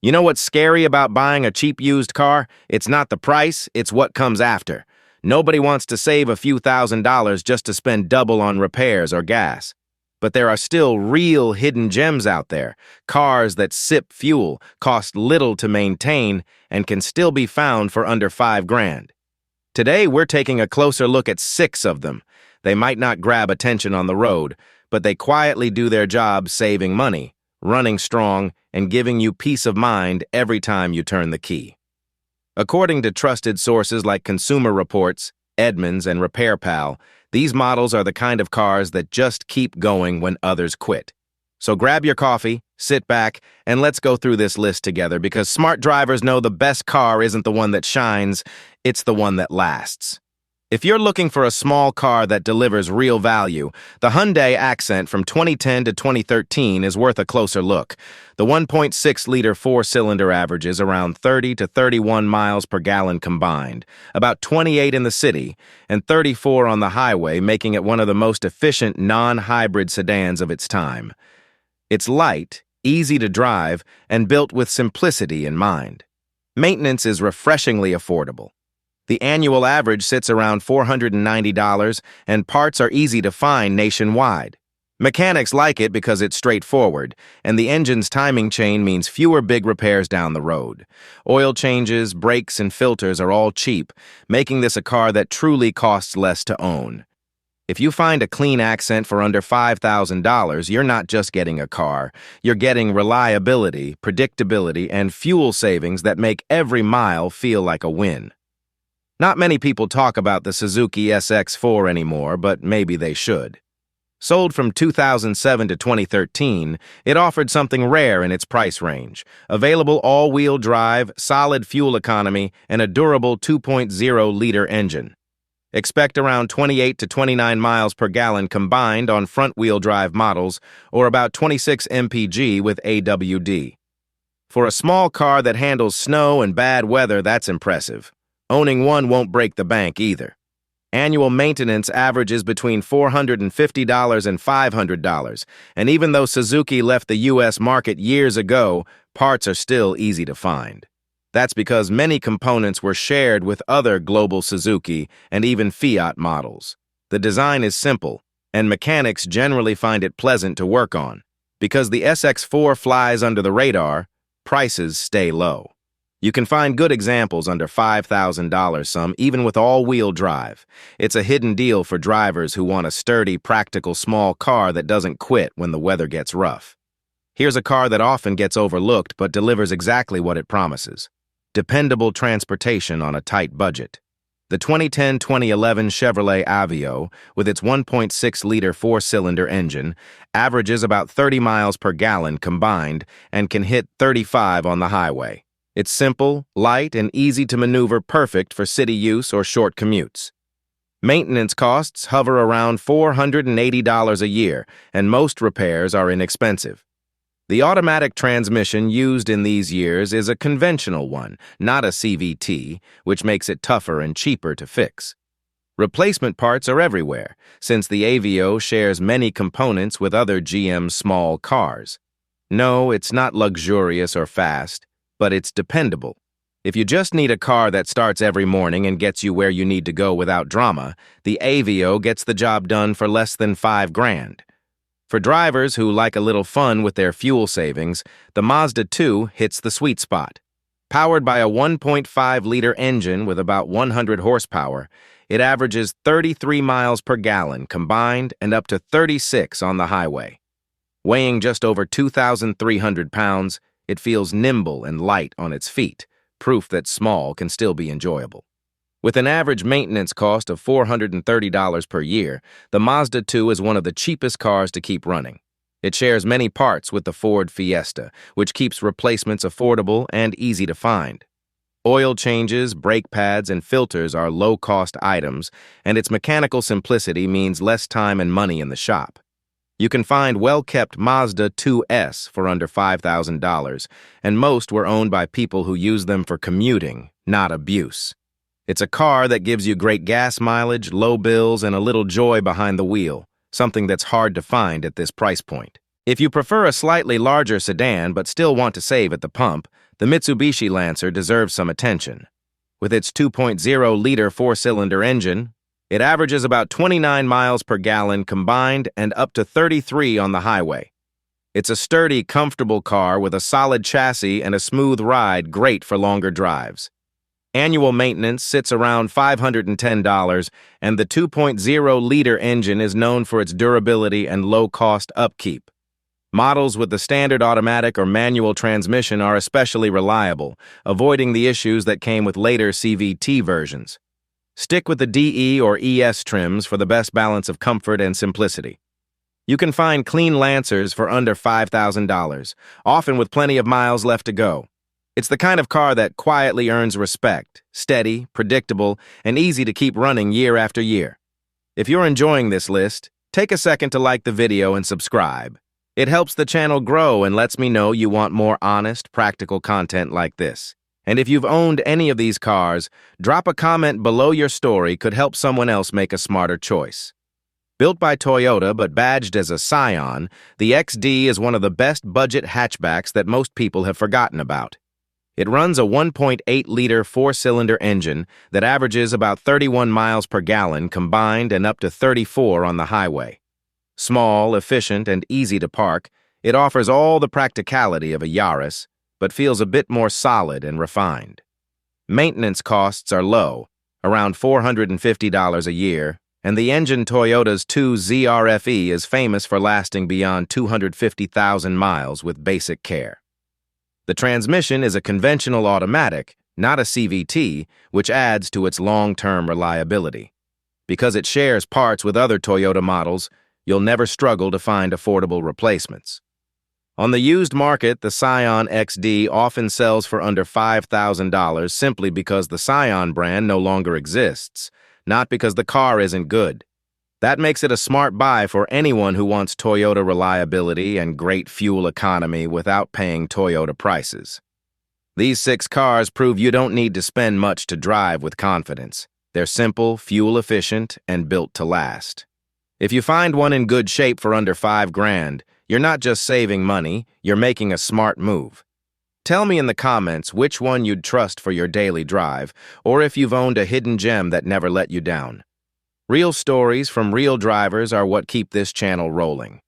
You know what's scary about buying a cheap used car? It's not the price, it's what comes after. Nobody wants to save a few $1,000s just to spend double on repairs or gas. But there are still real hidden gems out there, cars that sip fuel, cost little to maintain, and can still be found for under $5,000. Today, we're taking a closer look at 6 of them. They might not grab attention on the road, but they quietly do their job saving money, running strong, and giving you peace of mind every time you turn the key. According to trusted sources like Consumer Reports, Edmunds, and RepairPal, these models are the kind of cars that just keep going when others quit. So grab your coffee, sit back, and let's go through this list together because smart drivers know the best car isn't the one that shines, it's the one that lasts. If you're looking for a small car that delivers real value, the Hyundai Accent from 2010 to 2013 is worth a closer look. The 1.6-liter four-cylinder averages around 30 to 31 miles per gallon combined, about 28 in the city and 34 on the highway, making it one of the most efficient non-hybrid sedans of its time. It's light, easy to drive, and built with simplicity in mind. Maintenance is refreshingly affordable. The annual average sits around $490, and parts are easy to find nationwide. Mechanics like it because it's straightforward, and the engine's timing chain means fewer big repairs down the road. Oil changes, brakes, and filters are all cheap, making this a car that truly costs less to own. If you find a clean Accent for under $5,000, you're not just getting a car, you're getting reliability, predictability, and fuel savings that make every mile feel like a win. Not many people talk about the Suzuki SX4 anymore, but maybe they should. Sold from 2007 to 2013, it offered something rare in its price range: available all-wheel drive, solid fuel economy, and a durable 2.0-liter engine. Expect around 28 to 29 miles per gallon combined on front-wheel drive models, or about 26 mpg with AWD. For a small car that handles snow and bad weather, that's impressive. Owning one won't break the bank either. Annual maintenance averages between $450 and $500, and even though Suzuki left the U.S. market years ago, parts are still easy to find. That's because many components were shared with other global Suzuki and even Fiat models. The design is simple, and mechanics generally find it pleasant to work on. Because the SX4 flies under the radar, prices stay low. You can find good examples under $5,000 some, even with all-wheel drive. It's a hidden deal for drivers who want a sturdy, practical small car that doesn't quit when the weather gets rough. Here's a car that often gets overlooked but delivers exactly what it promises: dependable transportation on a tight budget. The 2010-2011 Chevrolet Aveo, with its 1.6-liter four-cylinder engine, averages about 30 miles per gallon combined and can hit 35 on the highway. It's simple, light, and easy to maneuver, perfect for city use or short commutes. Maintenance costs hover around $480 a year, and most repairs are inexpensive. The automatic transmission used in these years is a conventional one, not a CVT, which makes it tougher and cheaper to fix. Replacement parts are everywhere, since the Aveo shares many components with other GM small cars. No, it's not luxurious or fast, but it's dependable. If you just need a car that starts every morning and gets you where you need to go without drama, the Aveo gets the job done for less than $5,000. For drivers who like a little fun with their fuel savings, the Mazda 2 hits the sweet spot. Powered by a 1.5-liter engine with about 100 horsepower, it averages 33 miles per gallon combined and up to 36 on the highway. Weighing just over 2,300 pounds, it feels nimble and light on its feet, proof that small can still be enjoyable. With an average maintenance cost of $430 per year, the Mazda 2 is one of the cheapest cars to keep running. It shares many parts with the Ford Fiesta, which keeps replacements affordable and easy to find. Oil changes, brake pads, and filters are low-cost items, and its mechanical simplicity means less time and money in the shop. You can find well-kept Mazda 2S for under $5,000, and most were owned by people who use them for commuting, not abuse. It's a car that gives you great gas mileage, low bills, and a little joy behind the wheel, something that's hard to find at this price point. If you prefer a slightly larger sedan but still want to save at the pump, the Mitsubishi Lancer deserves some attention. With its 2.0-liter four-cylinder engine, it averages about 29 miles per gallon combined and up to 33 on the highway. It's a sturdy, comfortable car with a solid chassis and a smooth ride, great for longer drives. Annual maintenance sits around $510, and the 2.0-liter engine is known for its durability and low-cost upkeep. Models with the standard automatic or manual transmission are especially reliable, avoiding the issues that came with later CVT versions. Stick with the DE or ES trims for the best balance of comfort and simplicity. You can find clean Lancers for under $5,000, often with plenty of miles left to go. It's the kind of car that quietly earns respect, steady, predictable, and easy to keep running year after year. If you're enjoying this list, take a second to like the video and subscribe. It helps the channel grow and lets me know you want more honest, practical content like this. And if you've owned any of these cars, drop a comment below your story could help someone else make a smarter choice. Built by Toyota but badged as a Scion, the XD is one of the best budget hatchbacks that most people have forgotten about. It runs a 1.8-liter four-cylinder engine that averages about 31 miles per gallon combined and up to 34 on the highway. Small, efficient, and easy to park, it offers all the practicality of a Yaris, but feels a bit more solid and refined. Maintenance costs are low, around $450 a year, and the engine Toyota's 2ZRFE is famous for lasting beyond 250,000 miles with basic care. The transmission is a conventional automatic, not a CVT, which adds to its long-term reliability. Because it shares parts with other Toyota models, you'll never struggle to find affordable replacements. On the used market, the Scion XD often sells for under $5,000 simply because the Scion brand no longer exists, not because the car isn't good. That makes it a smart buy for anyone who wants Toyota reliability and great fuel economy without paying Toyota prices. These 6 cars prove you don't need to spend much to drive with confidence. They're simple, fuel-efficient, and built to last. If you find one in good shape for under $5,000, you're not just saving money, you're making a smart move. Tell me in the comments which one you'd trust for your daily drive, or if you've owned a hidden gem that never let you down. Real stories from real drivers are what keep this channel rolling.